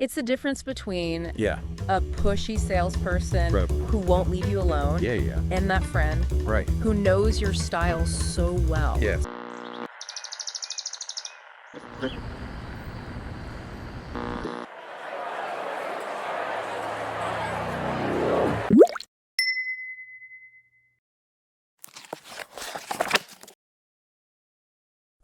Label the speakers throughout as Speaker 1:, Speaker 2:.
Speaker 1: It's the difference between
Speaker 2: Yeah.
Speaker 1: a pushy salesperson
Speaker 2: Right.
Speaker 1: who won't leave you alone
Speaker 2: Yeah, yeah.
Speaker 1: and that friend
Speaker 2: Right.
Speaker 1: who knows your style so well.
Speaker 2: Yes.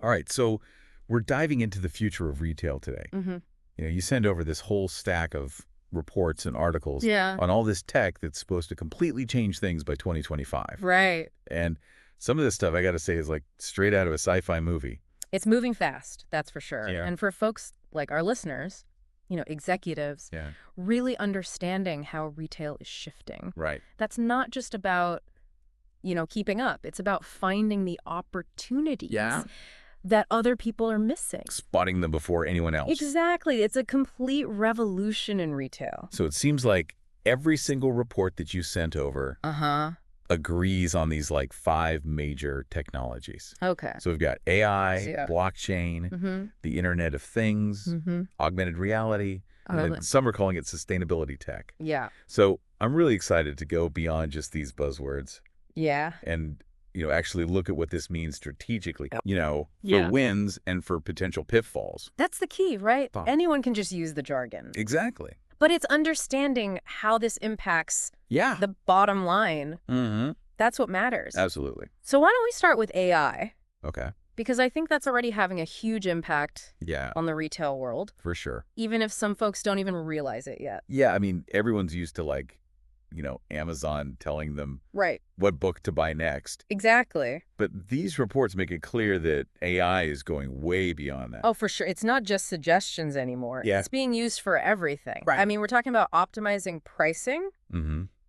Speaker 2: All right, so we're diving into the future of retail today.
Speaker 1: Mm-hmm.
Speaker 2: You send over this whole stack of reports and articles
Speaker 1: Yeah.
Speaker 2: on all this tech that's supposed to completely change things by 2025.
Speaker 1: Right.
Speaker 2: And some of this stuff, I got to say, is like straight out of a sci-fi movie.
Speaker 1: It's moving fast, that's for sure.
Speaker 2: Yeah.
Speaker 1: And for folks like our listeners, executives,
Speaker 2: Yeah.
Speaker 1: really understanding how retail is shifting.
Speaker 2: Right.
Speaker 1: That's not just about, keeping up. It's about finding the opportunities that other people are missing.
Speaker 2: Spotting them before anyone else.
Speaker 1: Exactly. It's a complete revolution in retail.
Speaker 2: So it seems like every single report that you sent over agrees on these like 5 major technologies.
Speaker 1: Okay.
Speaker 2: So we've got AI,
Speaker 1: Yeah.
Speaker 2: blockchain, the Internet of Things, augmented reality, and then some are calling it sustainability tech.
Speaker 1: Yeah.
Speaker 2: So I'm really excited to go beyond just these buzzwords
Speaker 1: Yeah.
Speaker 2: and actually look at what this means strategically, for
Speaker 1: Yeah.
Speaker 2: wins and for potential pitfalls.
Speaker 1: That's the key, right?
Speaker 2: Thought.
Speaker 1: Anyone can just use the jargon.
Speaker 2: Exactly.
Speaker 1: But it's understanding how this impacts
Speaker 2: Yeah.
Speaker 1: the bottom line. That's what matters.
Speaker 2: Absolutely.
Speaker 1: So why don't we start with AI?
Speaker 2: Okay.
Speaker 1: Because I think that's already having a huge impact
Speaker 2: Yeah,
Speaker 1: on the retail world,
Speaker 2: for sure.
Speaker 1: even if some folks don't even realize it yet.
Speaker 2: Yeah, I mean, everyone's used to like, Amazon telling them
Speaker 1: Right.
Speaker 2: what book to buy next.
Speaker 1: Exactly.
Speaker 2: But these reports make it clear that AI is going way beyond that.
Speaker 1: Oh, for sure. It's not just suggestions anymore.
Speaker 2: Yeah.
Speaker 1: It's being used for everything.
Speaker 2: Right.
Speaker 1: I mean, we're talking about optimizing pricing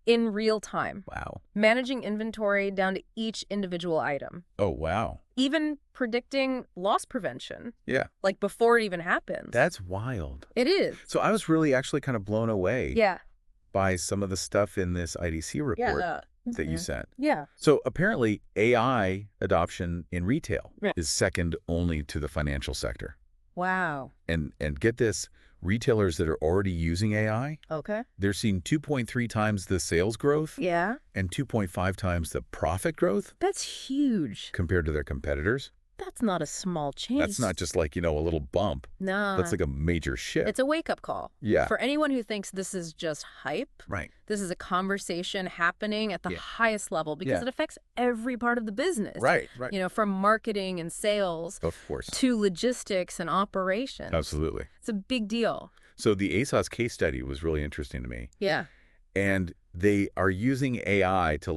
Speaker 1: in real time,
Speaker 2: Wow.
Speaker 1: managing inventory down to each individual item,
Speaker 2: Oh, wow.
Speaker 1: even predicting loss prevention,
Speaker 2: Yeah.
Speaker 1: like before it even happens.
Speaker 2: That's wild.
Speaker 1: It is.
Speaker 2: So I was really actually kind of blown away
Speaker 1: Yeah.
Speaker 2: by some of the stuff in this IDC report that you sent.
Speaker 1: Yeah.
Speaker 2: So apparently AI adoption in retail
Speaker 1: Yeah.
Speaker 2: is second only to the financial sector.
Speaker 1: Wow.
Speaker 2: And get this, retailers that are already using AI,
Speaker 1: Okay.
Speaker 2: they're seeing 2.3 times the sales growth
Speaker 1: Yeah.
Speaker 2: and 2.5 times the profit growth
Speaker 1: That's huge.
Speaker 2: compared to their competitors.
Speaker 1: That's not a small change.
Speaker 2: That's not just like, a little bump.
Speaker 1: No.
Speaker 2: That's like a major shift.
Speaker 1: It's a wake-up call.
Speaker 2: Yeah.
Speaker 1: For anyone who thinks this is just hype,
Speaker 2: Right.
Speaker 1: this is a conversation happening at the highest level because
Speaker 2: Yeah.
Speaker 1: it affects every part of the business.
Speaker 2: Right.
Speaker 1: From marketing and sales
Speaker 2: Of course.
Speaker 1: to logistics and operations.
Speaker 2: Absolutely.
Speaker 1: It's a big deal.
Speaker 2: So the ASOS case study was really interesting to me.
Speaker 1: Yeah.
Speaker 2: And they are using AI to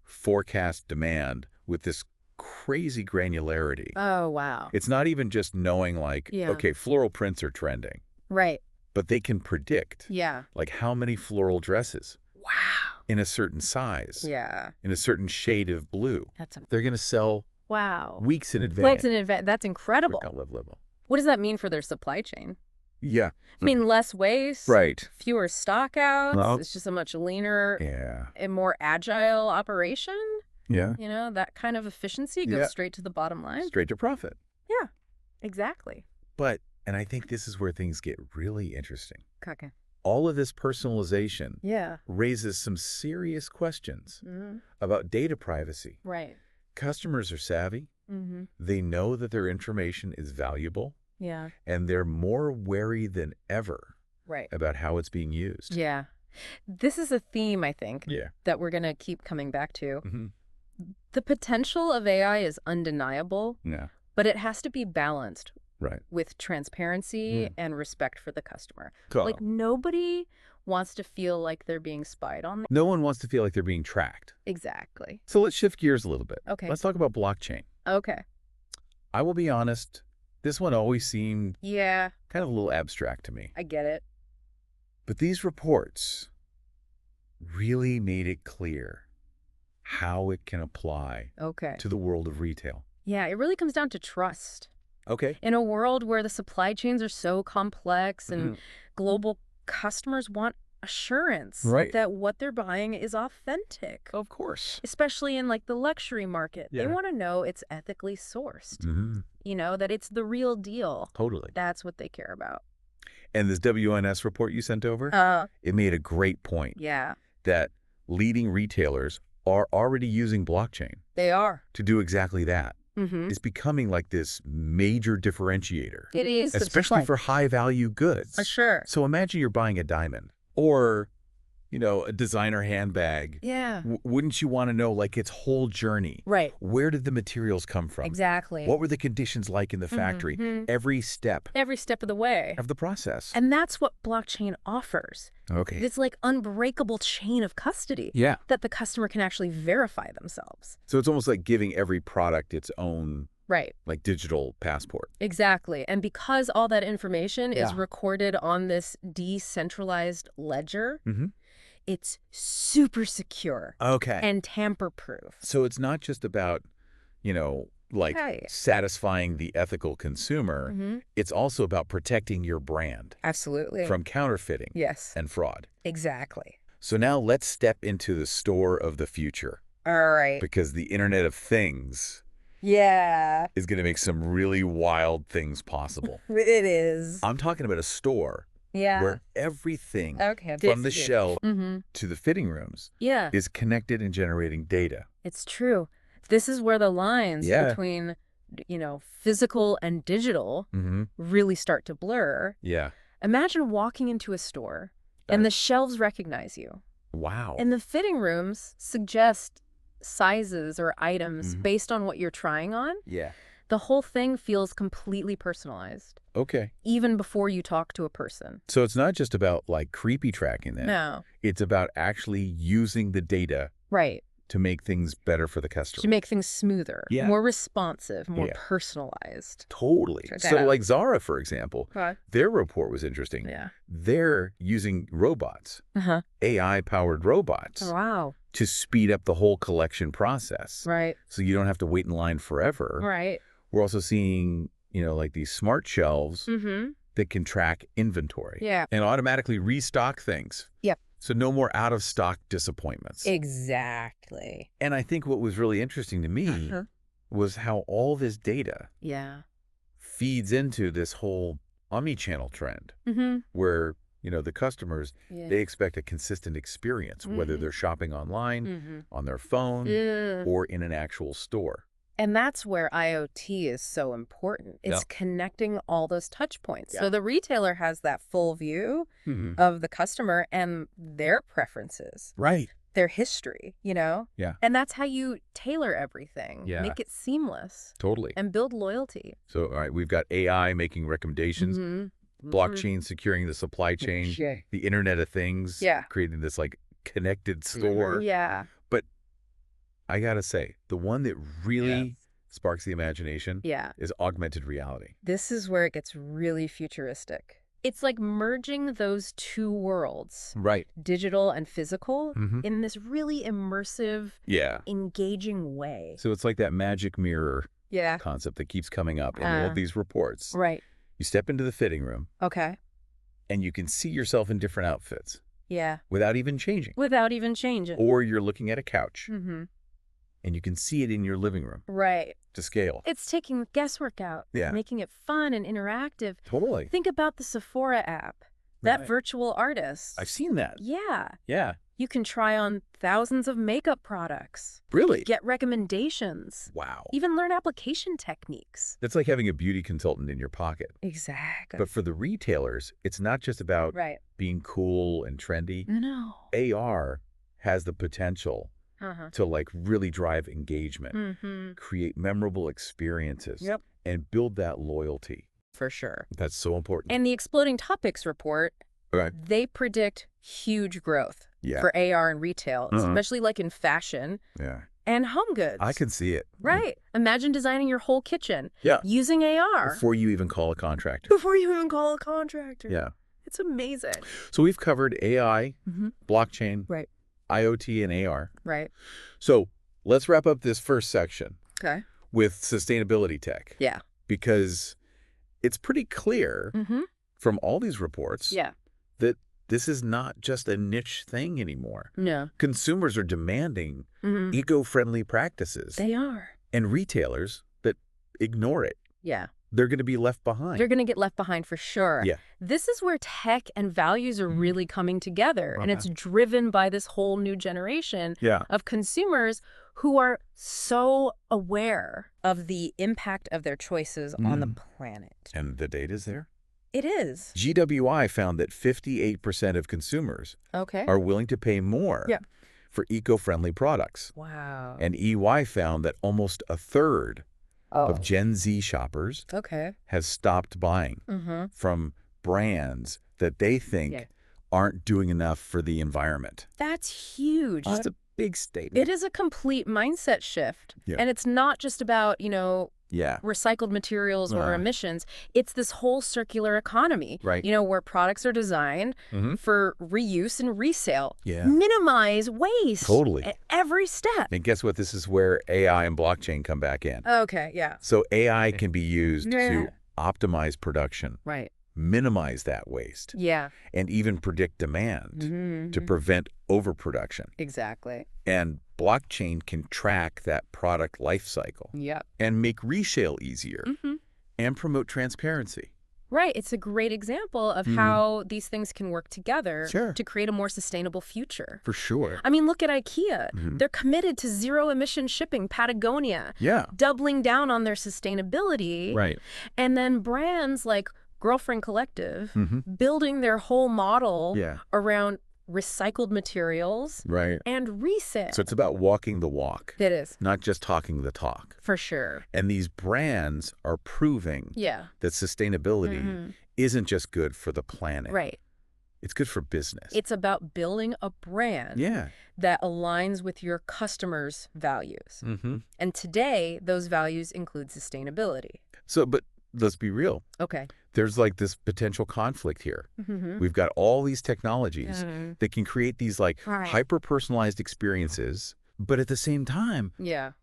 Speaker 2: forecast demand with this crazy granularity.
Speaker 1: Oh, wow.
Speaker 2: It's not even just knowing
Speaker 1: Yeah.
Speaker 2: okay, floral prints are trending,
Speaker 1: Right.
Speaker 2: but they can predict
Speaker 1: Yeah.
Speaker 2: like how many floral dresses
Speaker 1: Wow.
Speaker 2: in a certain size,
Speaker 1: Yeah.
Speaker 2: in a certain shade of blue.
Speaker 1: That's
Speaker 2: They're going to sell
Speaker 1: wow.
Speaker 2: weeks in advance.
Speaker 1: That's incredible. What does that mean for their supply chain?
Speaker 2: Yeah.
Speaker 1: I mean, less waste.
Speaker 2: Right.
Speaker 1: Fewer stockouts.
Speaker 2: Well,
Speaker 1: It's just a much leaner
Speaker 2: Yeah.
Speaker 1: and more agile operation.
Speaker 2: Yeah.
Speaker 1: That kind of efficiency goes
Speaker 2: Yeah.
Speaker 1: straight to the bottom line.
Speaker 2: Straight to profit.
Speaker 1: Yeah, exactly.
Speaker 2: But, and I think this is where things get really interesting.
Speaker 1: Okay.
Speaker 2: All of this personalization
Speaker 1: Yeah.
Speaker 2: raises some serious questions
Speaker 1: Mm-hmm.
Speaker 2: about data privacy.
Speaker 1: Right.
Speaker 2: Customers are savvy.
Speaker 1: Mm-hmm.
Speaker 2: They know that their information is valuable,
Speaker 1: Yeah.
Speaker 2: and they're more wary than ever
Speaker 1: Right.
Speaker 2: about how it's being used.
Speaker 1: Yeah. This is a theme, I think,
Speaker 2: Yeah.
Speaker 1: that we're going to keep coming back to.
Speaker 2: Mm-hmm.
Speaker 1: The potential of AI is undeniable,
Speaker 2: Yeah.
Speaker 1: but it has to be balanced
Speaker 2: Right.
Speaker 1: with transparency and respect for the customer.
Speaker 2: Cool.
Speaker 1: Like, nobody wants to feel like they're being spied on.
Speaker 2: No one wants to feel like they're being tracked.
Speaker 1: Exactly.
Speaker 2: So let's shift gears a little bit.
Speaker 1: Okay.
Speaker 2: Let's talk about blockchain.
Speaker 1: Okay.
Speaker 2: I will be honest, this one always seemed
Speaker 1: Yeah,
Speaker 2: kind of a little abstract to me.
Speaker 1: I get it.
Speaker 2: But these reports really made it clear how it can apply
Speaker 1: Okay.
Speaker 2: to the world of retail.
Speaker 1: Yeah, it really comes down to trust.
Speaker 2: Okay.
Speaker 1: In a world where the supply chains are so complex and global, customers want assurance
Speaker 2: Right.
Speaker 1: that what they're buying is authentic.
Speaker 2: Of course.
Speaker 1: Especially in the luxury market. They
Speaker 2: Yeah.
Speaker 1: want to know it's ethically sourced.
Speaker 2: Mm-hmm.
Speaker 1: That it's the real deal.
Speaker 2: Totally.
Speaker 1: That's what they care about.
Speaker 2: And this WNS report you sent over, it made a great point
Speaker 1: Yeah.
Speaker 2: that leading retailers are already using blockchain.
Speaker 1: They are.
Speaker 2: To do exactly that.
Speaker 1: Mm-hmm.
Speaker 2: It's becoming like this major differentiator.
Speaker 1: It is.
Speaker 2: Especially for high-value goods.
Speaker 1: For sure.
Speaker 2: So imagine you're buying a diamond or, a designer handbag.
Speaker 1: Yeah.
Speaker 2: Wouldn't you want to know, like, its whole journey?
Speaker 1: Right.
Speaker 2: Where did the materials come from?
Speaker 1: Exactly.
Speaker 2: What were the conditions like in the factory?
Speaker 1: Mm-hmm.
Speaker 2: Every step.
Speaker 1: Every step of the way.
Speaker 2: Of the process.
Speaker 1: And that's what blockchain offers.
Speaker 2: Okay.
Speaker 1: It's like unbreakable chain of custody.
Speaker 2: Yeah.
Speaker 1: That the customer can actually verify themselves.
Speaker 2: So it's almost like giving every product its own,
Speaker 1: right,
Speaker 2: like, digital passport.
Speaker 1: Exactly. And because all that information is
Speaker 2: Yeah.
Speaker 1: recorded on this decentralized ledger,
Speaker 2: Mm-hmm.
Speaker 1: it's super secure.
Speaker 2: Okay.
Speaker 1: And tamper-proof.
Speaker 2: So it's not just about, like,
Speaker 1: Right.
Speaker 2: satisfying the ethical consumer.
Speaker 1: Mm-hmm.
Speaker 2: It's also about protecting your brand
Speaker 1: Absolutely.
Speaker 2: from counterfeiting
Speaker 1: Yes.
Speaker 2: and fraud.
Speaker 1: Exactly.
Speaker 2: So now let's step into the store of the future,
Speaker 1: All right.
Speaker 2: because the Internet of Things
Speaker 1: Yeah.
Speaker 2: is going to make some really wild things possible.
Speaker 1: It is.
Speaker 2: I'm talking about a store
Speaker 1: Yeah.
Speaker 2: where everything
Speaker 1: Okay.
Speaker 2: from the shelf
Speaker 1: Mm-hmm.
Speaker 2: to the fitting rooms
Speaker 1: Yeah.
Speaker 2: is connected and generating data.
Speaker 1: It's true. This is where the lines
Speaker 2: Yeah.
Speaker 1: between, physical and digital
Speaker 2: Mm-hmm.
Speaker 1: really start to blur.
Speaker 2: Yeah.
Speaker 1: Imagine walking into a store and the shelves recognize you.
Speaker 2: Wow.
Speaker 1: And the fitting rooms suggest sizes or items
Speaker 2: Mhm.
Speaker 1: based on what you're trying on.
Speaker 2: Yeah.
Speaker 1: The whole thing feels completely personalized,
Speaker 2: Okay.
Speaker 1: even before you talk to a person.
Speaker 2: So it's not just about, like, creepy tracking then.
Speaker 1: No.
Speaker 2: It's about actually using the data
Speaker 1: Right.
Speaker 2: to make things better for the customer.
Speaker 1: To make things smoother,
Speaker 2: Yeah.
Speaker 1: more responsive, more
Speaker 2: Yeah.
Speaker 1: personalized.
Speaker 2: Totally.
Speaker 1: Check that
Speaker 2: So
Speaker 1: out.
Speaker 2: like Zara, for example,
Speaker 1: Okay.
Speaker 2: their report was interesting.
Speaker 1: Yeah.
Speaker 2: They're using robots,
Speaker 1: Uh-huh.
Speaker 2: AI-powered robots,
Speaker 1: Wow.
Speaker 2: to speed up the whole collection process.
Speaker 1: Right.
Speaker 2: So you don't have to wait in line forever.
Speaker 1: Right.
Speaker 2: We're also seeing, like these smart shelves
Speaker 1: Mm-hmm.
Speaker 2: that can track inventory.
Speaker 1: Yeah.
Speaker 2: And automatically restock things.
Speaker 1: Yep.
Speaker 2: So no more out-of-stock disappointments.
Speaker 1: Exactly.
Speaker 2: And I think what was really interesting to me
Speaker 1: Uh-huh.
Speaker 2: was how all this data
Speaker 1: Yeah.
Speaker 2: feeds into this whole omni-channel trend
Speaker 1: Mm-hmm.
Speaker 2: where, the customers,
Speaker 1: Yeah.
Speaker 2: they expect a consistent experience, whether
Speaker 1: Mhm.
Speaker 2: they're shopping online,
Speaker 1: Mm-hmm.
Speaker 2: on their phone,
Speaker 1: Yeah.
Speaker 2: or in an actual store.
Speaker 1: And that's where IoT is so important. It's
Speaker 2: Yeah.
Speaker 1: connecting all those touch points.
Speaker 2: Yeah.
Speaker 1: So the retailer has that full view of the customer and their preferences,
Speaker 2: Right.
Speaker 1: their history,
Speaker 2: Yeah.
Speaker 1: And that's how you tailor everything.
Speaker 2: Yeah.
Speaker 1: Make it seamless
Speaker 2: Totally.
Speaker 1: and build loyalty.
Speaker 2: So, all right, we've got AI making recommendations,
Speaker 1: Mm-hmm.
Speaker 2: blockchain securing the supply chain,
Speaker 1: Yeah.
Speaker 2: the Internet of Things,
Speaker 1: Yeah.
Speaker 2: creating this, like, connected store.
Speaker 1: Yeah.
Speaker 2: I gotta say, the one that really sparks the imagination
Speaker 1: Yeah.
Speaker 2: is augmented reality.
Speaker 1: This is where it gets really futuristic. It's like merging those two worlds,
Speaker 2: Right.
Speaker 1: digital and physical,
Speaker 2: Mhm.
Speaker 1: in this really immersive,
Speaker 2: Yeah.
Speaker 1: engaging way.
Speaker 2: So it's like that magic mirror
Speaker 1: Yeah.
Speaker 2: concept that keeps coming up in all of these reports.
Speaker 1: Right.
Speaker 2: You step into the fitting room
Speaker 1: Okay.
Speaker 2: and you can see yourself in different outfits
Speaker 1: Yeah.
Speaker 2: without even changing.
Speaker 1: Without even changing.
Speaker 2: Or you're looking at a couch
Speaker 1: Mm-hmm.
Speaker 2: and you can see it in your living room
Speaker 1: Right.
Speaker 2: to scale.
Speaker 1: It's taking the guesswork out,
Speaker 2: Yeah.
Speaker 1: making it fun and interactive.
Speaker 2: Totally.
Speaker 1: Think about the Sephora app, that
Speaker 2: Right.
Speaker 1: virtual artist.
Speaker 2: I've seen that.
Speaker 1: Yeah.
Speaker 2: Yeah.
Speaker 1: You can try on thousands of makeup products,
Speaker 2: Really?
Speaker 1: get recommendations,
Speaker 2: Wow.
Speaker 1: even learn application techniques.
Speaker 2: That's like having a beauty consultant in your pocket.
Speaker 1: Exactly.
Speaker 2: But for the retailers, it's not just about
Speaker 1: Right.
Speaker 2: being cool and trendy.
Speaker 1: No.
Speaker 2: AR has the potential
Speaker 1: Uh-huh.
Speaker 2: to, like, really drive engagement,
Speaker 1: Mm-hmm.
Speaker 2: create memorable experiences,
Speaker 1: Yep.
Speaker 2: and build that loyalty.
Speaker 1: For sure.
Speaker 2: That's so important.
Speaker 1: And the Exploding Topics report,
Speaker 2: Right.
Speaker 1: they predict huge growth
Speaker 2: Yeah.
Speaker 1: for AR and retail,
Speaker 2: Uh-huh.
Speaker 1: especially like in fashion
Speaker 2: Yeah.
Speaker 1: and home goods.
Speaker 2: I can see it.
Speaker 1: Right. Imagine designing your whole kitchen
Speaker 2: Yeah.
Speaker 1: using AR
Speaker 2: Before you even call a contractor.
Speaker 1: before you even call a contractor.
Speaker 2: Yeah.
Speaker 1: It's amazing.
Speaker 2: So we've covered AI,
Speaker 1: Mm-hmm.
Speaker 2: blockchain,
Speaker 1: Right.
Speaker 2: IoT, and AR.
Speaker 1: Right.
Speaker 2: So let's wrap up this first section
Speaker 1: Okay.
Speaker 2: with sustainability tech.
Speaker 1: Yeah.
Speaker 2: Because it's pretty clear
Speaker 1: Mm-hmm.
Speaker 2: from all these reports
Speaker 1: Yeah.
Speaker 2: that this is not just a niche thing anymore.
Speaker 1: No.
Speaker 2: Consumers are demanding
Speaker 1: Mm-hmm.
Speaker 2: eco-friendly practices
Speaker 1: They are.
Speaker 2: and retailers that ignore it.
Speaker 1: Yeah.
Speaker 2: they're going to be left behind.
Speaker 1: They're going to get left behind for sure.
Speaker 2: Yeah.
Speaker 1: This is where tech and values are really coming together, and it's driven by this whole new generation of consumers who are so aware of the impact of their choices on the planet.
Speaker 2: And the data's there?
Speaker 1: It is.
Speaker 2: GWI found that 58% of consumers are willing to pay more for eco-friendly products.
Speaker 1: Wow.
Speaker 2: And EY found that almost a third of Gen Z shoppers have stopped buying from brands that they think aren't doing enough for the environment.
Speaker 1: That's huge.
Speaker 2: That's a big statement.
Speaker 1: It is a complete mindset shift. And it's not just about, recycled materials or emissions. It's this whole circular economy, where products are designed for reuse and resale. Minimize waste.
Speaker 2: Totally.
Speaker 1: At every step.
Speaker 2: And guess what? This is where AI and blockchain come back in. So AI can be used to optimize production. Minimize that waste. And even predict demand to prevent overproduction.
Speaker 1: Exactly.
Speaker 2: And blockchain can track that product life cycle. And make resale easier and promote transparency.
Speaker 1: Right. It's a great example of how these things can work together to create a more sustainable future.
Speaker 2: For sure.
Speaker 1: I mean, look at IKEA. They're committed to zero-emission shipping, Patagonia. Doubling down on their sustainability. And then brands like Girlfriend Collective building their whole model around recycled materials and resale.
Speaker 2: So it's about walking the walk.
Speaker 1: It is.
Speaker 2: Not just talking the talk.
Speaker 1: For sure.
Speaker 2: And these brands are proving that sustainability isn't just good for the planet. It's good for business.
Speaker 1: It's about building a brand that aligns with your customers' values. And today, those values include sustainability.
Speaker 2: So, but let's be real. There's like this potential conflict here. We've got all these technologies that can create these like hyper-personalized experiences, but at the same time,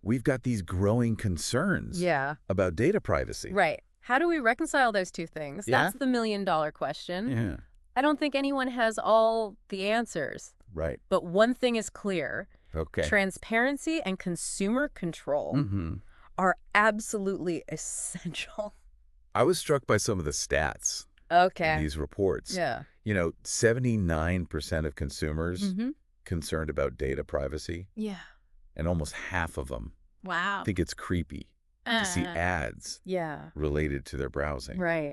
Speaker 2: we've got these growing concerns about data privacy.
Speaker 1: How do we reconcile those two things? That's the million-dollar question. I don't think anyone has all the answers. But one thing is clear. Transparency and consumer control are absolutely essential.
Speaker 2: I was struck by some of the stats in these reports. 79% of consumers concerned about data privacy. And almost half of them think it's creepy to see ads related to their browsing.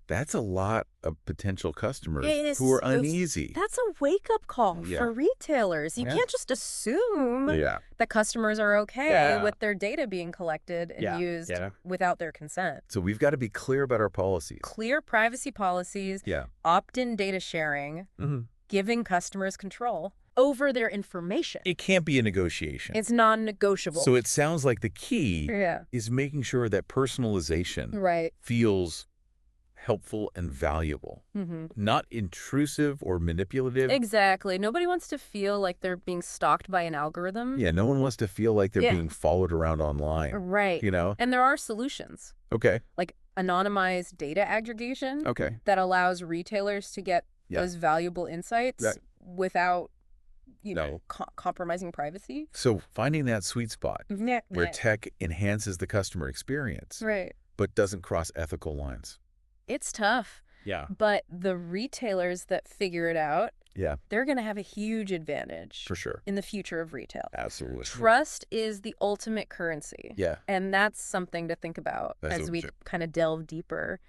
Speaker 2: That's a lot of potential customers who are uneasy.
Speaker 1: That's a wake-up call for retailers. You can't just assume that customers are okay with their data being collected and used without their consent.
Speaker 2: So we've got to be clear about our policies.
Speaker 1: Clear privacy policies, opt-in data sharing, giving customers control over their information.
Speaker 2: It can't be a negotiation.
Speaker 1: It's non-negotiable.
Speaker 2: So it sounds like the key is making sure that personalization feels helpful and valuable, not intrusive or manipulative.
Speaker 1: Exactly. Nobody wants to feel like they're being stalked by an algorithm.
Speaker 2: No one wants to feel like they're being followed around online. And there
Speaker 1: are solutions. Like anonymized data aggregation that allows retailers to get those valuable insights without compromising privacy.
Speaker 2: So finding that sweet spot where tech enhances the customer experience but doesn't cross ethical lines.
Speaker 1: It's tough. But the retailers that figure it out, they're going to have a huge advantage.
Speaker 2: For sure.
Speaker 1: In the future of retail.
Speaker 2: Absolutely.
Speaker 1: Trust is the ultimate currency. And that's something to think about as we kind of delve deeper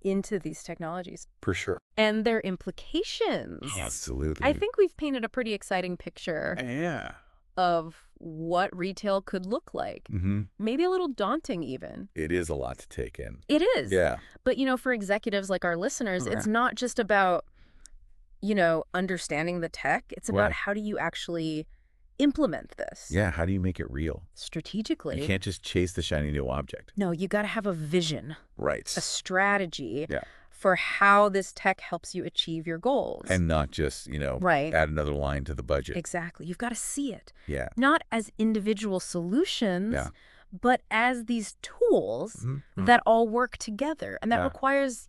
Speaker 1: into these technologies.
Speaker 2: For sure.
Speaker 1: And their implications.
Speaker 2: Absolutely.
Speaker 1: I think we've painted a pretty exciting picture of what retail could look like. Maybe a little daunting even.
Speaker 2: It is a lot to take in.
Speaker 1: It is. But, for executives like our listeners, it's not just about, understanding the tech. It's about how do you actually implement this?
Speaker 2: How do you make it real?
Speaker 1: Strategically.
Speaker 2: You can't just chase the shiny new object.
Speaker 1: No, you got to have a vision.
Speaker 2: A
Speaker 1: strategy. For how this tech helps you achieve your goals.
Speaker 2: And not just, add another line to the budget.
Speaker 1: Exactly. You've got to see it. Not as individual solutions, but as these tools that all work together. And that requires,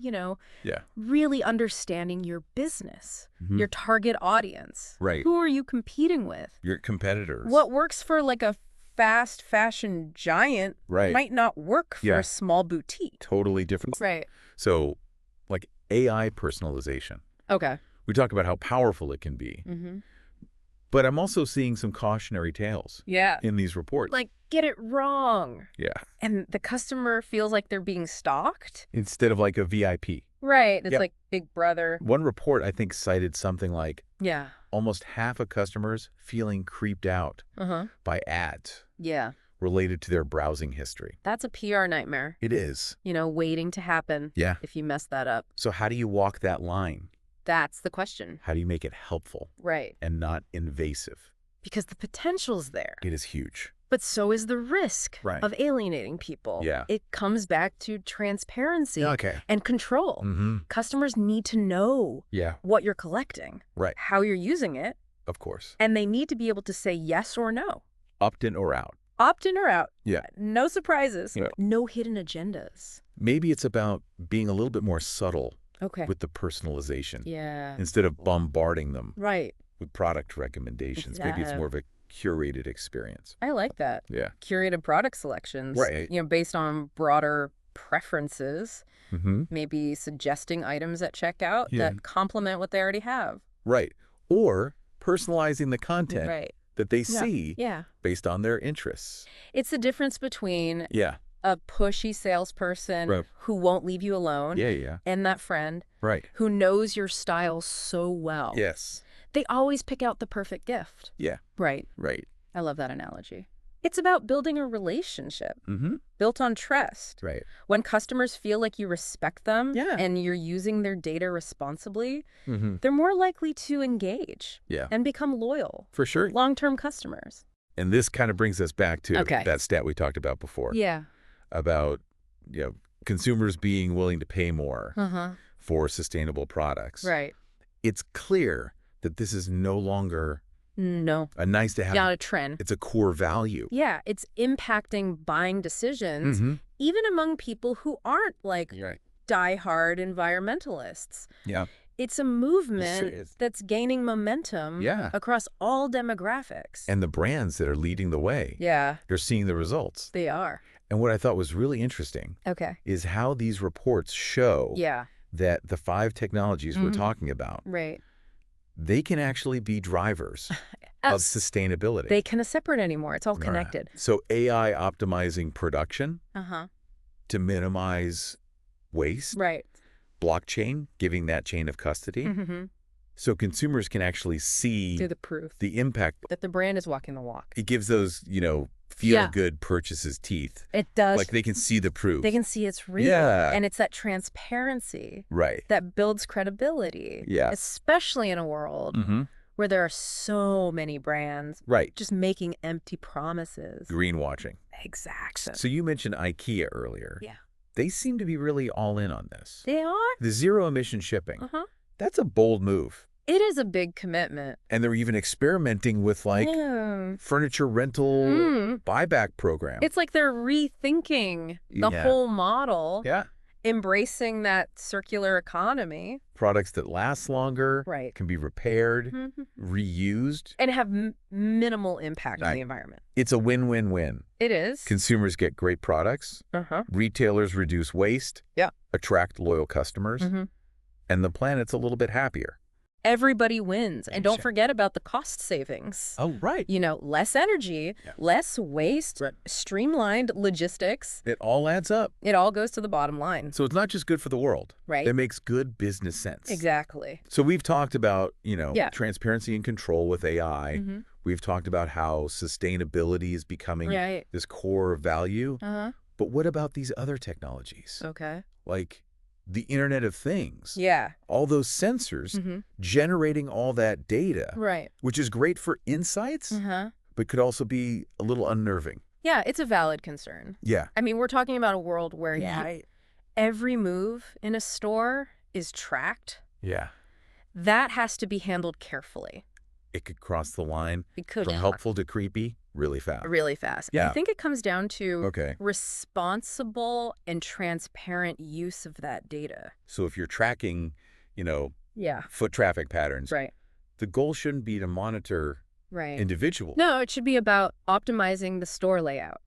Speaker 1: really understanding your business, your target audience. Who are you competing with?
Speaker 2: Your competitors.
Speaker 1: What works for like a fast fashion giant might not work for a small boutique.
Speaker 2: Totally different.
Speaker 1: Right.
Speaker 2: So, like AI personalization.
Speaker 1: Okay.
Speaker 2: We talk about how powerful it can be. But I'm also seeing some cautionary tales in these reports.
Speaker 1: Like, get it wrong.
Speaker 2: Yeah.
Speaker 1: And the customer feels like they're being stalked.
Speaker 2: Instead of like a VIP.
Speaker 1: Right. It's like Big Brother.
Speaker 2: One report, I think, cited something like almost half of customers feeling creeped out by ads related to their browsing history.
Speaker 1: That's a PR nightmare.
Speaker 2: It is.
Speaker 1: You know, waiting to happen if you mess that up.
Speaker 2: So how do you walk that line?
Speaker 1: That's the question.
Speaker 2: How do you make it helpful?
Speaker 1: Right.
Speaker 2: And not invasive?
Speaker 1: Because the potential's there.
Speaker 2: It is huge.
Speaker 1: But so is the risk of alienating people.
Speaker 2: Yeah.
Speaker 1: It comes back to transparency and control. Customers need to know what you're collecting, how you're using it.
Speaker 2: Of course.
Speaker 1: And they need to be able to say yes or no.
Speaker 2: Opt in or out.
Speaker 1: Opt in or out.
Speaker 2: Yeah.
Speaker 1: No surprises. Yeah. No hidden agendas.
Speaker 2: Maybe it's about being a little bit more subtle with the personalization.
Speaker 1: Yeah.
Speaker 2: Instead of bombarding them with product recommendations. Maybe it's more of a curated experience.
Speaker 1: I like that.
Speaker 2: Yeah.
Speaker 1: Curated product selections.
Speaker 2: Right.
Speaker 1: You know, based on broader preferences. Maybe suggesting items at checkout that complement what they already have.
Speaker 2: Right. Or personalizing the content that they see based on their interests.
Speaker 1: It's the difference between a pushy salesperson who won't leave you alone and that friend who knows your style so well.
Speaker 2: Yes.
Speaker 1: They always pick out the perfect gift.
Speaker 2: Yeah.
Speaker 1: Right.
Speaker 2: Right.
Speaker 1: I love that analogy. It's about building a relationship built on trust.
Speaker 2: Right.
Speaker 1: When customers feel like you respect them and you're using their data responsibly, they're more likely to engage and become loyal.
Speaker 2: For sure.
Speaker 1: Long-term customers.
Speaker 2: And this kind of brings us back to that stat we talked about before.
Speaker 1: Yeah.
Speaker 2: About, you know, consumers being willing to pay more for sustainable products.
Speaker 1: Right.
Speaker 2: It's clear that this is no longer a nice to have.
Speaker 1: Not a trend.
Speaker 2: It's a core value.
Speaker 1: Yeah, it's impacting buying decisions, even among people who aren't like die-hard environmentalists.
Speaker 2: Yeah.
Speaker 1: It's a movement that's gaining momentum across all demographics.
Speaker 2: And the brands that are leading the way, they're seeing the results.
Speaker 1: They are.
Speaker 2: And what I thought was really interesting is how these reports show that the 5 technologies we're talking about, they can actually be drivers of sustainability.
Speaker 1: They can't separate anymore. It's all connected.
Speaker 2: So AI optimizing production to minimize waste.
Speaker 1: Right.
Speaker 2: Blockchain, giving that chain of custody. So consumers can actually see
Speaker 1: the proof,
Speaker 2: the impact.
Speaker 1: That the brand is walking the walk.
Speaker 2: It gives those, you know, feel-good purchases teeth.
Speaker 1: It does.
Speaker 2: Like they can see the proof.
Speaker 1: They can see it's real.
Speaker 2: Yeah.
Speaker 1: And it's that transparency
Speaker 2: right.
Speaker 1: that builds credibility.
Speaker 2: Yeah.
Speaker 1: Especially in a world where there are so many brands just making empty promises.
Speaker 2: Greenwashing.
Speaker 1: Exactly.
Speaker 2: So you mentioned IKEA earlier.
Speaker 1: Yeah.
Speaker 2: They seem to be really all in on this.
Speaker 1: They are?
Speaker 2: The zero-emission shipping. That's a bold move.
Speaker 1: It is a big commitment.
Speaker 2: And they're even experimenting with, like, furniture rental buyback program.
Speaker 1: It's like they're rethinking the whole model.
Speaker 2: Yeah.
Speaker 1: Embracing that circular economy.
Speaker 2: Products that last longer.
Speaker 1: Right.
Speaker 2: Can be repaired, reused.
Speaker 1: And have minimal impact on the environment.
Speaker 2: It's a win-win-win.
Speaker 1: It is.
Speaker 2: Consumers get great products. Retailers reduce waste.
Speaker 1: Yeah.
Speaker 2: Attract loyal customers. And the planet's a little bit happier.
Speaker 1: Everybody wins. And don't forget about the cost savings.
Speaker 2: Oh, right.
Speaker 1: You know, less energy, less waste, streamlined logistics.
Speaker 2: It all adds up.
Speaker 1: It all goes to the bottom line.
Speaker 2: So it's not just good for the world.
Speaker 1: Right.
Speaker 2: It makes good business sense.
Speaker 1: Exactly.
Speaker 2: So we've talked about, you know, transparency and control with AI. We've talked about how sustainability is becoming this core value. But what about these other technologies?
Speaker 1: Okay.
Speaker 2: Like the Internet of Things.
Speaker 1: Yeah.
Speaker 2: All those sensors generating all that data.
Speaker 1: Right.
Speaker 2: Which is great for insights, but could also be a little unnerving.
Speaker 1: Yeah, it's a valid concern.
Speaker 2: Yeah.
Speaker 1: I mean, we're talking about a world where every move in a store is tracked.
Speaker 2: Yeah.
Speaker 1: That has to be handled carefully.
Speaker 2: It could cross the line
Speaker 1: from
Speaker 2: helpful to creepy really fast.
Speaker 1: Really fast.
Speaker 2: Yeah.
Speaker 1: I think it comes down to responsible and transparent use of that data.
Speaker 2: So if you're tracking, you know, foot traffic patterns,
Speaker 1: right,
Speaker 2: the goal shouldn't be to monitor individual.
Speaker 1: No, it should be about optimizing the store layout,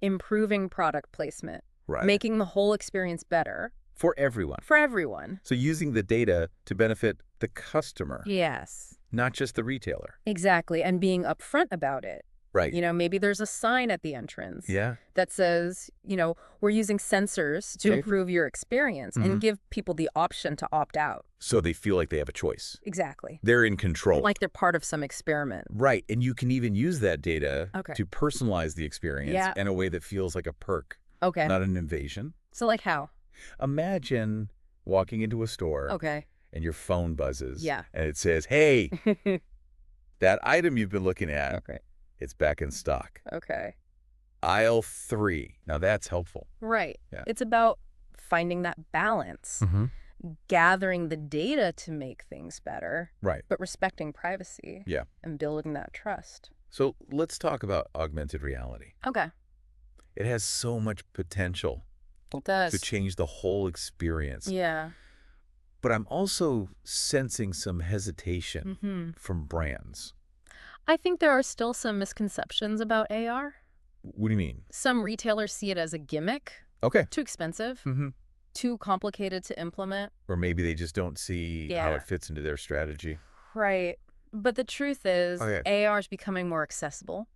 Speaker 1: improving product placement, making the whole experience better.
Speaker 2: For everyone.
Speaker 1: For everyone.
Speaker 2: So using the data to benefit the customer.
Speaker 1: Yes.
Speaker 2: Not just the retailer.
Speaker 1: Exactly, and being upfront about it.
Speaker 2: Right.
Speaker 1: Maybe there's a sign at the entrance that says, we're using sensors to improve your experience and give people the option to opt out.
Speaker 2: So they feel like they have a choice.
Speaker 1: Exactly.
Speaker 2: They're in control.
Speaker 1: Like they're part of some experiment.
Speaker 2: Right. And you can even use that data to personalize the experience in a way that feels like a perk.
Speaker 1: Okay.
Speaker 2: Not an invasion.
Speaker 1: So like how?
Speaker 2: Imagine walking into a store and your phone buzzes and it says, hey, that item you've been looking at, it's back in stock.
Speaker 1: Okay.
Speaker 2: Aisle 3. Now that's helpful.
Speaker 1: Right. Yeah. It's about finding that balance, gathering the data to make things better, but respecting privacy and building that trust.
Speaker 2: So let's talk about augmented reality.
Speaker 1: Okay.
Speaker 2: It has so much potential.
Speaker 1: It does.
Speaker 2: To change the whole experience.
Speaker 1: Yeah.
Speaker 2: But I'm also sensing some hesitation from brands.
Speaker 1: I think there are still some misconceptions about AR.
Speaker 2: What do you mean?
Speaker 1: Some retailers see it as a gimmick.
Speaker 2: Okay.
Speaker 1: Too expensive. Too complicated to implement.
Speaker 2: Or maybe they just don't see how it fits into their strategy.
Speaker 1: Right. But the truth is, AR is becoming more accessible,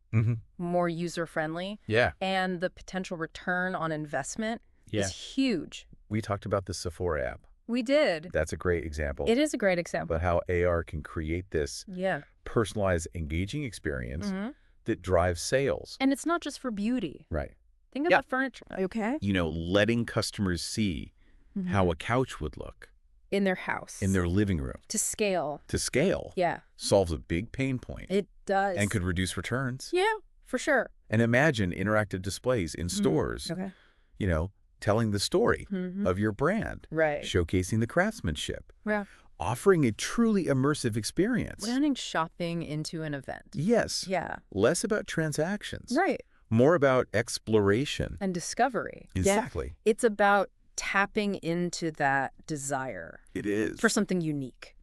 Speaker 1: more user-friendly.
Speaker 2: Yeah.
Speaker 1: And the potential return on investment is huge.
Speaker 2: We talked about the Sephora app.
Speaker 1: We did.
Speaker 2: That's a great example.
Speaker 1: It is a great example.
Speaker 2: But how AR can create this personalized, engaging experience that drives sales.
Speaker 1: And it's not just for beauty.
Speaker 2: Right.
Speaker 1: Think about furniture. Okay.
Speaker 2: Letting customers see how a couch would look.
Speaker 1: In their house.
Speaker 2: In their living room.
Speaker 1: To scale.
Speaker 2: To scale.
Speaker 1: Yeah.
Speaker 2: Solves a big pain point.
Speaker 1: It does.
Speaker 2: And could reduce returns.
Speaker 1: Yeah, for sure.
Speaker 2: And imagine interactive displays in stores.
Speaker 1: Okay.
Speaker 2: Telling the story of your brand.
Speaker 1: Right.
Speaker 2: Showcasing the craftsmanship.
Speaker 1: Yeah.
Speaker 2: Offering a truly immersive experience.
Speaker 1: Turning shopping into an event.
Speaker 2: Yes.
Speaker 1: Yeah.
Speaker 2: Less about transactions.
Speaker 1: Right.
Speaker 2: More about exploration.
Speaker 1: And discovery.
Speaker 2: Exactly.
Speaker 1: Yeah. It's about tapping into that desire.
Speaker 2: It is.
Speaker 1: For something unique.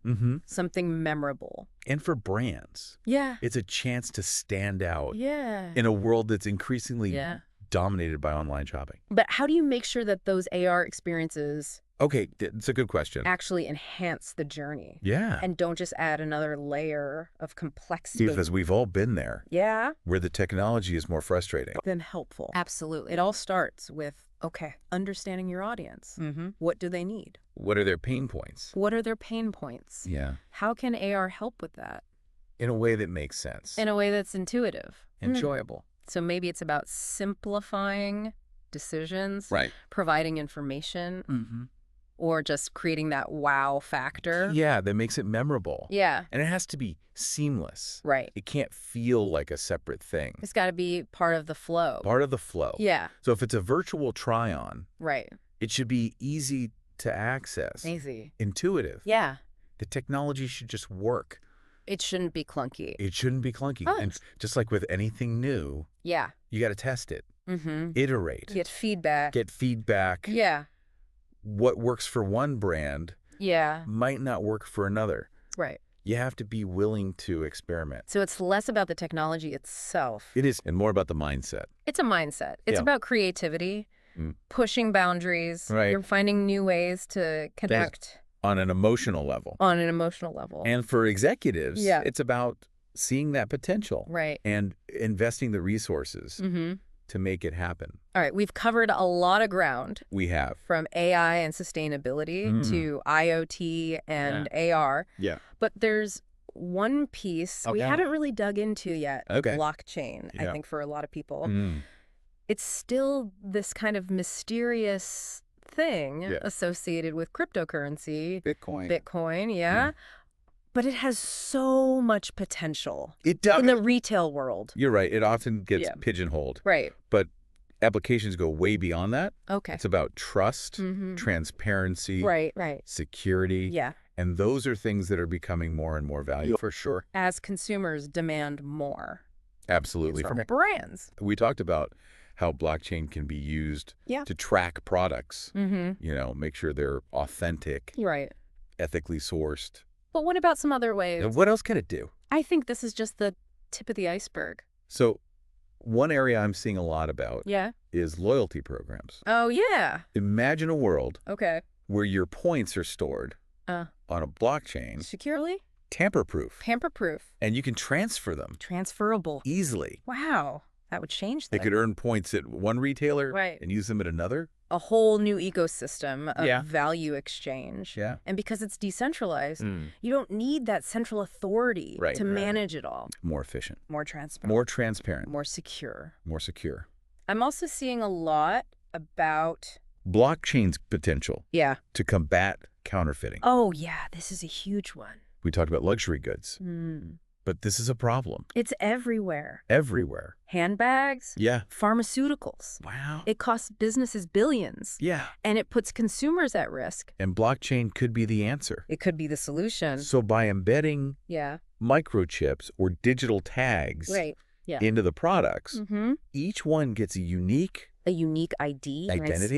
Speaker 1: Something memorable.
Speaker 2: And for brands.
Speaker 1: Yeah.
Speaker 2: It's a chance to stand out.
Speaker 1: Yeah.
Speaker 2: In a world that's increasingly dominated by online shopping.
Speaker 1: But how do you make sure that those AR experiences
Speaker 2: it's a good question.
Speaker 1: Actually enhance the journey?
Speaker 2: Yeah.
Speaker 1: And don't just add another layer of complexity.
Speaker 2: Because we've all been there.
Speaker 1: Yeah.
Speaker 2: Where the technology is more frustrating
Speaker 1: than helpful. Absolutely. It all starts with, understanding your audience. What do they need?
Speaker 2: What are their pain points?
Speaker 1: What are their pain points?
Speaker 2: Yeah.
Speaker 1: How can AR help with that?
Speaker 2: In a way that makes sense.
Speaker 1: In a way that's intuitive.
Speaker 2: Enjoyable.
Speaker 1: So maybe it's about simplifying decisions, providing information, or just creating that wow factor.
Speaker 2: Yeah, that makes it memorable.
Speaker 1: Yeah.
Speaker 2: And it has to be seamless.
Speaker 1: Right.
Speaker 2: It can't feel like a separate thing.
Speaker 1: It's got to be part of the flow.
Speaker 2: Part of the flow.
Speaker 1: Yeah.
Speaker 2: So if it's a virtual try-on,
Speaker 1: right,
Speaker 2: it should be easy to access.
Speaker 1: Easy.
Speaker 2: Intuitive.
Speaker 1: Yeah.
Speaker 2: The technology should just work.
Speaker 1: It shouldn't be clunky.
Speaker 2: It shouldn't be clunky.
Speaker 1: Oh.
Speaker 2: And just like with anything new, you got to test it. Iterate.
Speaker 1: Get feedback. Yeah.
Speaker 2: What works for one brand might not work for another.
Speaker 1: Right.
Speaker 2: You have to be willing to experiment.
Speaker 1: So it's less about the technology itself.
Speaker 2: It is, and more about the mindset.
Speaker 1: It's a mindset. It's about creativity, pushing boundaries.
Speaker 2: Right.
Speaker 1: You're finding new ways to connect.
Speaker 2: On an emotional level.
Speaker 1: On an emotional level.
Speaker 2: And for executives, it's about seeing that potential.
Speaker 1: Right.
Speaker 2: And investing the resources to make it happen.
Speaker 1: All right, we've covered a lot of ground.
Speaker 2: We have.
Speaker 1: From AI and sustainability to IoT and AR.
Speaker 2: Yeah.
Speaker 1: But there's one piece we haven't really dug into yet. Blockchain, I think, for a lot of people. It's still this kind of mysterious thing associated with cryptocurrency. Bitcoin, But it has so much potential.
Speaker 2: It does.
Speaker 1: In the retail world.
Speaker 2: You're right. It often gets pigeonholed.
Speaker 1: Right.
Speaker 2: But applications go way beyond that.
Speaker 1: Okay.
Speaker 2: It's about trust, transparency, security.
Speaker 1: Yeah.
Speaker 2: And those are things that are becoming more and more valuable. For sure.
Speaker 1: As consumers demand more.
Speaker 2: Absolutely.
Speaker 1: From brands.
Speaker 2: We talked about how blockchain can be used to track products, make sure they're authentic, ethically sourced.
Speaker 1: But what about some other ways?
Speaker 2: What else can it do?
Speaker 1: I think this is just the tip of the iceberg.
Speaker 2: So one area I'm seeing a lot about is loyalty programs.
Speaker 1: Oh, yeah.
Speaker 2: Imagine a world where your points are stored on a blockchain.
Speaker 1: Securely?
Speaker 2: Tamper-proof.
Speaker 1: Tamper-proof.
Speaker 2: And you can transfer them.
Speaker 1: Transferable.
Speaker 2: Easily.
Speaker 1: Wow. That would change things.
Speaker 2: They could earn points at one retailer and use them at another.
Speaker 1: A whole new ecosystem of value exchange.
Speaker 2: Yeah.
Speaker 1: And because it's decentralized, you don't need that central authority to manage it all.
Speaker 2: More efficient.
Speaker 1: More transparent.
Speaker 2: More transparent.
Speaker 1: More secure.
Speaker 2: More secure.
Speaker 1: I'm also seeing a lot about
Speaker 2: blockchain's potential to combat counterfeiting.
Speaker 1: Oh, yeah. This is a huge one.
Speaker 2: We talked about luxury goods. But this is a problem.
Speaker 1: It's everywhere.
Speaker 2: Everywhere.
Speaker 1: Handbags.
Speaker 2: Yeah.
Speaker 1: Pharmaceuticals.
Speaker 2: Wow.
Speaker 1: It costs businesses billions.
Speaker 2: Yeah.
Speaker 1: And it puts consumers at risk.
Speaker 2: And blockchain could be the answer.
Speaker 1: It could be the solution.
Speaker 2: So by embedding microchips or digital tags into the products, each one gets a unique
Speaker 1: identity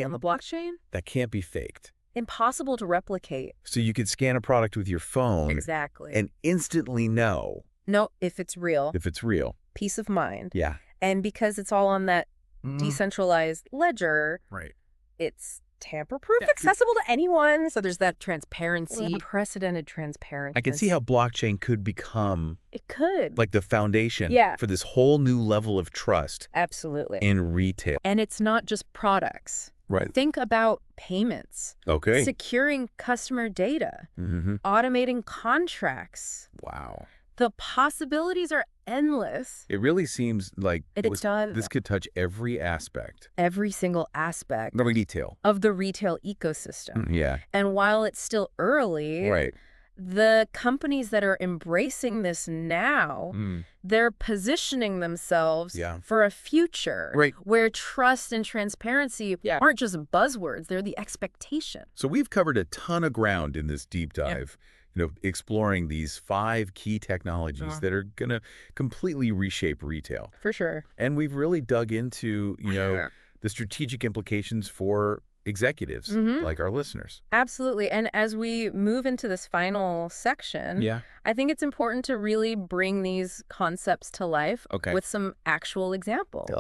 Speaker 2: on
Speaker 1: the blockchain
Speaker 2: that can't be faked.
Speaker 1: Impossible to replicate.
Speaker 2: So you could scan a product with your phone.
Speaker 1: Exactly.
Speaker 2: And instantly know.
Speaker 1: No, if it's real.
Speaker 2: If it's real.
Speaker 1: Peace of mind.
Speaker 2: Yeah.
Speaker 1: And because it's all on that decentralized ledger, it's tamper-proof, accessible to anyone. So there's that transparency. Unprecedented transparency.
Speaker 2: I can see how blockchain could become like the foundation for this whole new level of trust.
Speaker 1: Absolutely.
Speaker 2: In retail.
Speaker 1: And it's not just products.
Speaker 2: Right.
Speaker 1: Think about payments.
Speaker 2: Okay.
Speaker 1: Securing customer data. Automating contracts.
Speaker 2: Wow.
Speaker 1: The possibilities are endless.
Speaker 2: It really seems like
Speaker 1: this
Speaker 2: could touch every aspect.
Speaker 1: Every single aspect.
Speaker 2: The retail.
Speaker 1: Of the retail ecosystem.
Speaker 2: Yeah.
Speaker 1: And while it's still early, the companies that are embracing this now, they're positioning themselves for a future where trust and transparency aren't just buzzwords, they're the expectation.
Speaker 2: So we've covered a ton of ground in this deep dive, exploring these 5 key technologies that are going to completely reshape retail.
Speaker 1: For sure.
Speaker 2: And we've really dug into, the strategic implications for executives like our listeners.
Speaker 1: Absolutely. And as we move into this final section, I think it's important to really bring these concepts to life with some actual examples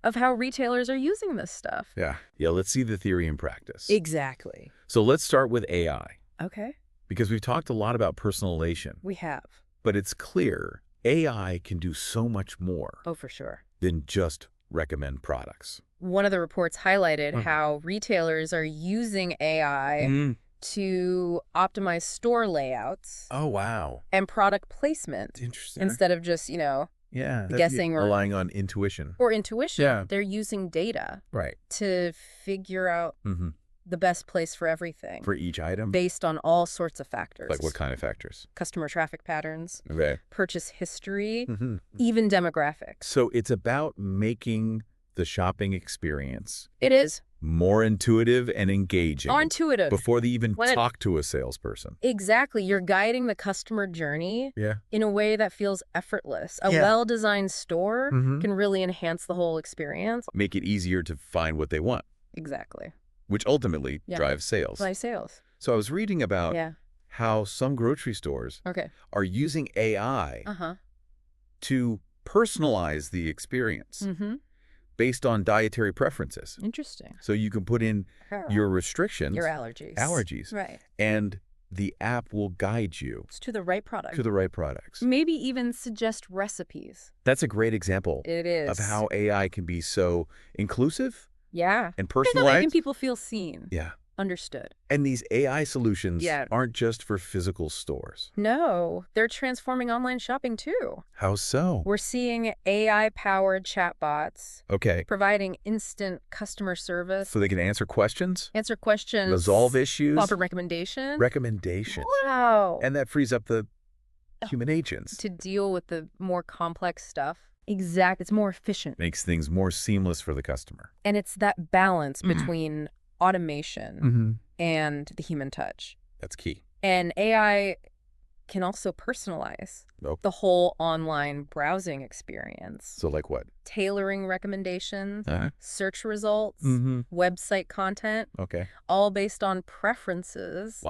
Speaker 1: of how retailers are using this stuff.
Speaker 2: Yeah, let's see the theory in practice.
Speaker 1: Exactly.
Speaker 2: So let's start with AI.
Speaker 1: Okay.
Speaker 2: Because we've talked a lot about personalization.
Speaker 1: We have.
Speaker 2: But it's clear AI can do so much more.
Speaker 1: Oh, for sure.
Speaker 2: Than just recommend products.
Speaker 1: One of the reports highlighted how retailers are using AI to optimize store layouts.
Speaker 2: Oh, wow.
Speaker 1: And product placement.
Speaker 2: Interesting.
Speaker 1: Instead of just, guessing or
Speaker 2: relying on intuition.
Speaker 1: Or intuition. Yeah. They're using data.
Speaker 2: Right.
Speaker 1: To figure out the best place for everything.
Speaker 2: For each item?
Speaker 1: Based on all sorts of factors.
Speaker 2: Like what kind of factors?
Speaker 1: Customer traffic patterns.
Speaker 2: Okay.
Speaker 1: Purchase history. Even demographics.
Speaker 2: So it's about making the shopping experience.
Speaker 1: It is.
Speaker 2: More intuitive and engaging.
Speaker 1: More intuitive.
Speaker 2: Before they even talk to a salesperson.
Speaker 1: Exactly. You're guiding the customer journey in a way that feels effortless. A well-designed store can really enhance the whole experience.
Speaker 2: Make it easier to find what they want.
Speaker 1: Exactly.
Speaker 2: Which ultimately drives sales.
Speaker 1: Drives sales.
Speaker 2: So I was reading about how some grocery stores are using AI to personalize the experience. Based on dietary preferences.
Speaker 1: Interesting.
Speaker 2: So you can put in your restrictions.
Speaker 1: Your allergies.
Speaker 2: Allergies.
Speaker 1: Right.
Speaker 2: And the app will guide you.
Speaker 1: To the right product.
Speaker 2: To the right products.
Speaker 1: Maybe even suggest recipes.
Speaker 2: That's a great example.
Speaker 1: It is.
Speaker 2: Of how AI can be so inclusive.
Speaker 1: Yeah.
Speaker 2: And personalized.
Speaker 1: Making people feel seen.
Speaker 2: Yeah.
Speaker 1: Understood.
Speaker 2: And these AI solutions aren't just for physical stores.
Speaker 1: No, they're transforming online shopping too.
Speaker 2: How so?
Speaker 1: We're seeing AI-powered chatbots.
Speaker 2: Okay.
Speaker 1: Providing instant customer service.
Speaker 2: So they can answer questions?
Speaker 1: Answer questions.
Speaker 2: Resolve issues?
Speaker 1: Offer recommendations.
Speaker 2: Recommendations.
Speaker 1: Wow.
Speaker 2: And that frees up the human agents.
Speaker 1: To deal with the more complex stuff. Exactly. It's more efficient.
Speaker 2: Makes things more seamless for the customer.
Speaker 1: And it's that balance between automation and the human touch.
Speaker 2: That's key.
Speaker 1: And AI can also personalize
Speaker 2: Nope.
Speaker 1: the whole online browsing experience.
Speaker 2: So like what?
Speaker 1: Tailoring recommendations, search results, website content, all based on preferences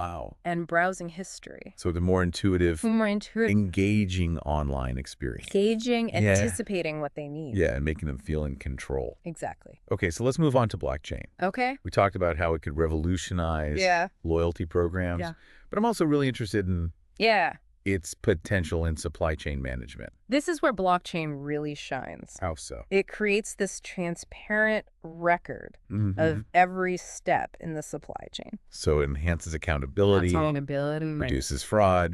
Speaker 1: and browsing history.
Speaker 2: So the more intuitive, engaging online experience.
Speaker 1: Engaging, anticipating what they need.
Speaker 2: Yeah, and making them feel in control.
Speaker 1: Exactly.
Speaker 2: Okay, so let's move on to blockchain.
Speaker 1: Okay.
Speaker 2: We talked about how it could revolutionize loyalty programs.
Speaker 1: Yeah.
Speaker 2: But I'm also really interested in
Speaker 1: Yeah.
Speaker 2: its potential in supply chain management.
Speaker 1: This is where blockchain really shines.
Speaker 2: How so?
Speaker 1: It creates this transparent record of every step in the supply chain.
Speaker 2: So it enhances accountability, reduces fraud,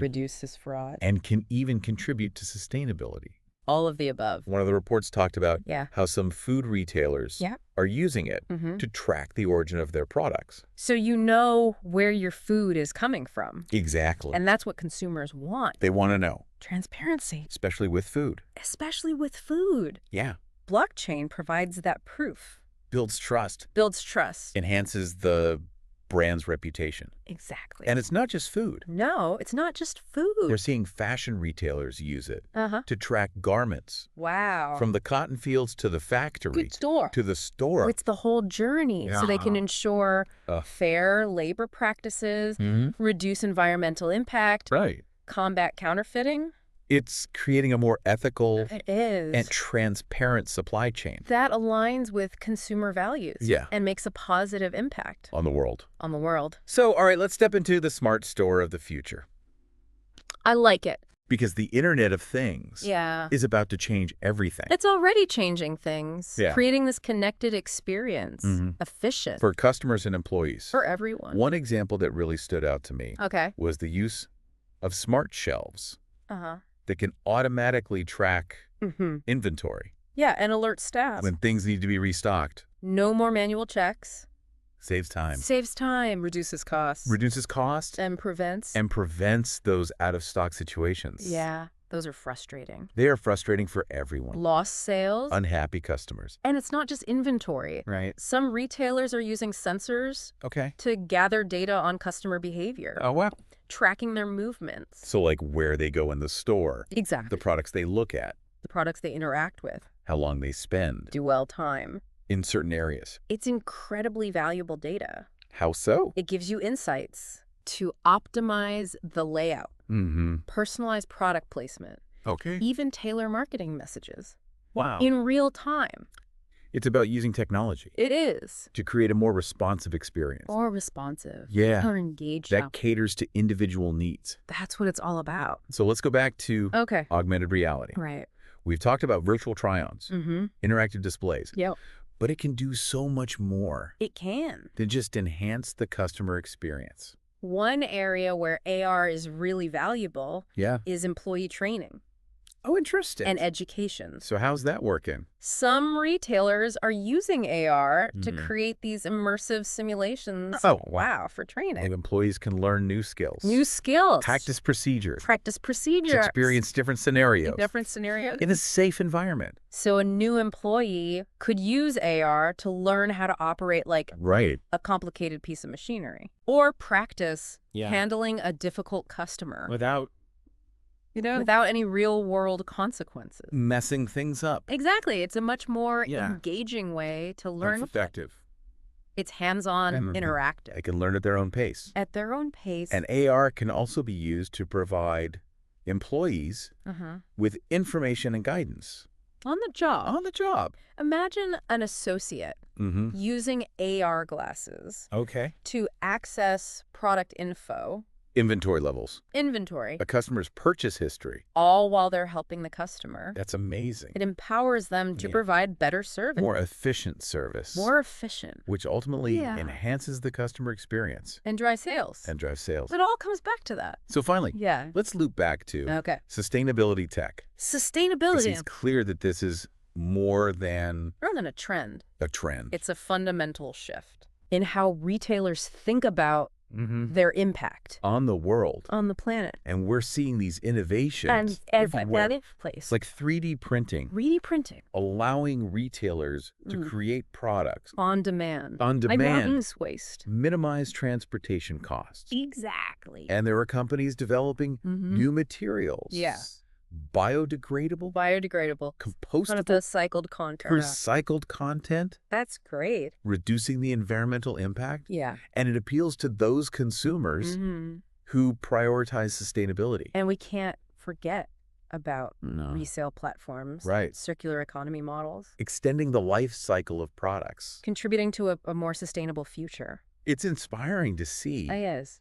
Speaker 2: and can even contribute to sustainability.
Speaker 1: All of the above.
Speaker 2: One of the reports talked about how some food retailers are using it to track the origin of their products.
Speaker 1: So you know where your food is coming from.
Speaker 2: Exactly.
Speaker 1: And that's what consumers want.
Speaker 2: They want to know.
Speaker 1: Transparency.
Speaker 2: Especially with food.
Speaker 1: Especially with food.
Speaker 2: Yeah.
Speaker 1: Blockchain provides that proof.
Speaker 2: Builds trust.
Speaker 1: Builds trust.
Speaker 2: Enhances the brand's reputation.
Speaker 1: Exactly.
Speaker 2: And it's not just food.
Speaker 1: No, it's not just food.
Speaker 2: They're seeing fashion retailers use it to track garments.
Speaker 1: Wow.
Speaker 2: From the cotton fields to the factory. To the store.
Speaker 1: It's the whole journey. So they can ensure fair labor practices, reduce environmental impact, combat counterfeiting.
Speaker 2: It's creating a more ethical
Speaker 1: It is.
Speaker 2: and transparent supply chain.
Speaker 1: That aligns with consumer values and makes a positive impact.
Speaker 2: On the world.
Speaker 1: On the world.
Speaker 2: So, all right, let's step into the smart store of the future.
Speaker 1: I like it.
Speaker 2: Because the Internet of Things is about to change everything.
Speaker 1: It's already changing things, creating this connected experience, efficient.
Speaker 2: For customers and employees.
Speaker 1: For everyone.
Speaker 2: One example that really stood out to me was the use of smart shelves that can automatically track inventory.
Speaker 1: Yeah, and alert staff.
Speaker 2: When things need to be restocked.
Speaker 1: No more manual checks.
Speaker 2: Saves time.
Speaker 1: Saves time. Reduces costs.
Speaker 2: Reduces costs.
Speaker 1: And prevents.
Speaker 2: And prevents those out-of-stock situations.
Speaker 1: Yeah, those are frustrating.
Speaker 2: They are frustrating for everyone.
Speaker 1: Lost sales.
Speaker 2: Unhappy customers.
Speaker 1: And it's not just inventory.
Speaker 2: Right.
Speaker 1: Some retailers are using sensors to gather data on customer behavior.
Speaker 2: Oh, wow.
Speaker 1: Tracking their movements.
Speaker 2: So like where they go in the store.
Speaker 1: Exactly.
Speaker 2: The products they look at.
Speaker 1: The products they interact with.
Speaker 2: How long they spend.
Speaker 1: Dwell time.
Speaker 2: In certain areas.
Speaker 1: It's incredibly valuable data.
Speaker 2: How so?
Speaker 1: It gives you insights to optimize the layout, personalize product placement, even tailor marketing messages.
Speaker 2: Wow.
Speaker 1: In real time.
Speaker 2: It's about using technology.
Speaker 1: It is.
Speaker 2: To create a more responsive experience.
Speaker 1: More responsive.
Speaker 2: Yeah.
Speaker 1: More engaged.
Speaker 2: That caters to individual needs.
Speaker 1: That's what it's all about.
Speaker 2: So let's go back to augmented reality.
Speaker 1: Right.
Speaker 2: We've talked about virtual try-ons, interactive displays.
Speaker 1: Yep.
Speaker 2: But it can do so much more.
Speaker 1: It can.
Speaker 2: Than just enhance the customer experience.
Speaker 1: One area where AR is really valuable is employee training.
Speaker 2: Oh, interesting.
Speaker 1: And education.
Speaker 2: So how's that working?
Speaker 1: Some retailers are using AR to create these immersive simulations.
Speaker 2: Oh,
Speaker 1: wow, for training.
Speaker 2: And employees can learn new skills.
Speaker 1: New skills.
Speaker 2: Practice procedures.
Speaker 1: Practice procedures.
Speaker 2: Experience different scenarios.
Speaker 1: Different scenarios.
Speaker 2: In a safe environment.
Speaker 1: So a new employee could use AR to learn how to operate like a complicated piece of machinery. Or practice handling a difficult customer. Without any real-world consequences.
Speaker 2: Messing things up.
Speaker 1: Exactly. It's a much more engaging way to learn.
Speaker 2: That's effective.
Speaker 1: It's hands-on, interactive.
Speaker 2: They can learn at their own pace.
Speaker 1: At their own pace.
Speaker 2: And AR can also be used to provide employees with information and guidance.
Speaker 1: On the job.
Speaker 2: On the job.
Speaker 1: Imagine an associate using AR glasses to access product info.
Speaker 2: Inventory levels.
Speaker 1: Inventory.
Speaker 2: A customer's purchase history.
Speaker 1: All while they're helping the customer.
Speaker 2: That's amazing.
Speaker 1: It empowers them to provide better service.
Speaker 2: More efficient service.
Speaker 1: More efficient.
Speaker 2: Which ultimately enhances the customer experience.
Speaker 1: And drives sales.
Speaker 2: And drives sales.
Speaker 1: It all comes back to that.
Speaker 2: So finally, let's loop back to sustainability tech.
Speaker 1: Sustainability.
Speaker 2: It's clear that this is more than
Speaker 1: a trend.
Speaker 2: A trend.
Speaker 1: It's a fundamental shift in how retailers think about their impact
Speaker 2: on the world,
Speaker 1: on the planet.
Speaker 2: And we're seeing these innovations
Speaker 1: and every place.
Speaker 2: Like 3D printing.
Speaker 1: 3D printing.
Speaker 2: Allowing retailers to create products.
Speaker 1: On demand.
Speaker 2: On demand.
Speaker 1: Like reduce waste.
Speaker 2: Minimize transportation costs.
Speaker 1: Exactly.
Speaker 2: And there are companies developing new materials.
Speaker 1: Yeah.
Speaker 2: Biodegradable.
Speaker 1: Compostable. Recycled content.
Speaker 2: Recycled content.
Speaker 1: That's great.
Speaker 2: Reducing the environmental impact.
Speaker 1: Yeah.
Speaker 2: And it appeals to those consumers who prioritize sustainability.
Speaker 1: And we can't forget about resale platforms.
Speaker 2: Right.
Speaker 1: Circular economy models.
Speaker 2: Extending the life cycle of products.
Speaker 1: Contributing to a more sustainable future.
Speaker 2: It's inspiring to see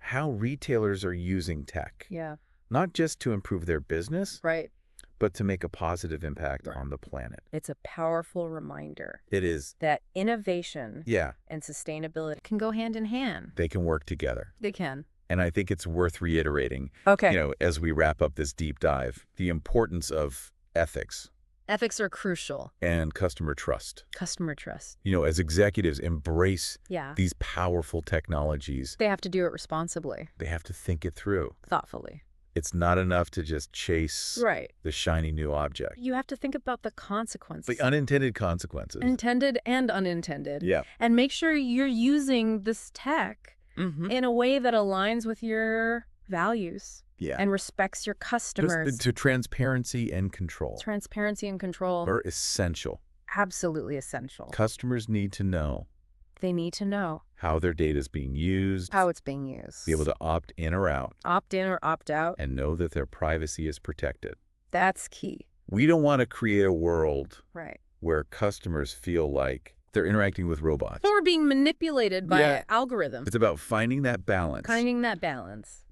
Speaker 2: how retailers are using tech.
Speaker 1: Yeah.
Speaker 2: Not just to improve their business,
Speaker 1: right,
Speaker 2: but to make a positive impact on the planet.
Speaker 1: It's a powerful reminder.
Speaker 2: It is.
Speaker 1: That innovation and sustainability can go hand in hand.
Speaker 2: They can work together.
Speaker 1: They can.
Speaker 2: And I think it's worth reiterating, as we wrap up this deep dive, the importance of ethics.
Speaker 1: Ethics are crucial.
Speaker 2: And customer trust.
Speaker 1: Customer trust.
Speaker 2: As executives embrace these powerful technologies.
Speaker 1: They have to do it responsibly.
Speaker 2: They have to think it through.
Speaker 1: Thoughtfully.
Speaker 2: It's not enough to just chase the shiny new object.
Speaker 1: You have to think about the consequences.
Speaker 2: The unintended consequences.
Speaker 1: Intended and unintended.
Speaker 2: Yeah.
Speaker 1: And make sure you're using this tech in a way that aligns with your values.
Speaker 2: Yeah.
Speaker 1: And respects your customers.
Speaker 2: To transparency and control.
Speaker 1: Transparency and control.
Speaker 2: Are essential.
Speaker 1: Absolutely essential.
Speaker 2: Customers need to know.
Speaker 1: They need to know.
Speaker 2: How their data is being used.
Speaker 1: How it's being used.
Speaker 2: Be able to opt in or out.
Speaker 1: Opt in or opt out.
Speaker 2: And know that their privacy is protected.
Speaker 1: That's key.
Speaker 2: We don't want to create a world where customers feel like they're interacting with robots.
Speaker 1: Or being manipulated by algorithms.
Speaker 2: It's about finding that balance.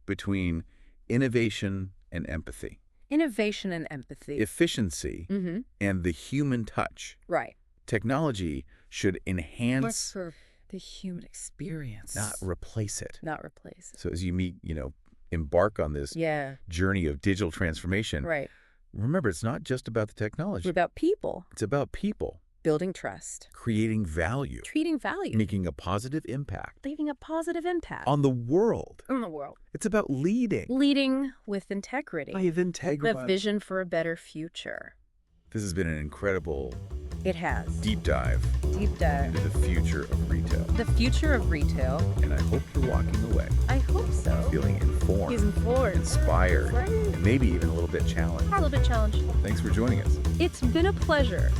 Speaker 2: Between innovation and empathy.
Speaker 1: Innovation and empathy.
Speaker 2: Efficiency and the human touch.
Speaker 1: Right.
Speaker 2: Technology should enhance
Speaker 1: the human experience.
Speaker 2: Not replace it.
Speaker 1: Not replace it.
Speaker 2: So as you embark on this journey of digital transformation, remember, it's not just about the technology.
Speaker 1: It's about people.
Speaker 2: It's about people.
Speaker 1: Building trust.
Speaker 2: Creating value.
Speaker 1: Treating value.
Speaker 2: Making a positive impact.
Speaker 1: Leaving a positive impact.
Speaker 2: On the world.
Speaker 1: On the world.
Speaker 2: It's about leading.
Speaker 1: Leading with integrity.
Speaker 2: With integrity.
Speaker 1: The vision for a better future.
Speaker 2: This has been an incredible...
Speaker 1: It has.
Speaker 2: Deep dive.
Speaker 1: Deep dive.
Speaker 2: Into the future of retail.
Speaker 1: The future of retail.
Speaker 2: And I hope you're walking away.
Speaker 1: I hope so.
Speaker 2: Feeling informed.
Speaker 1: He's informed.
Speaker 2: Inspired. And maybe even a little bit challenged.
Speaker 1: A little bit challenged.
Speaker 2: Thanks for joining us.
Speaker 1: It's been a pleasure.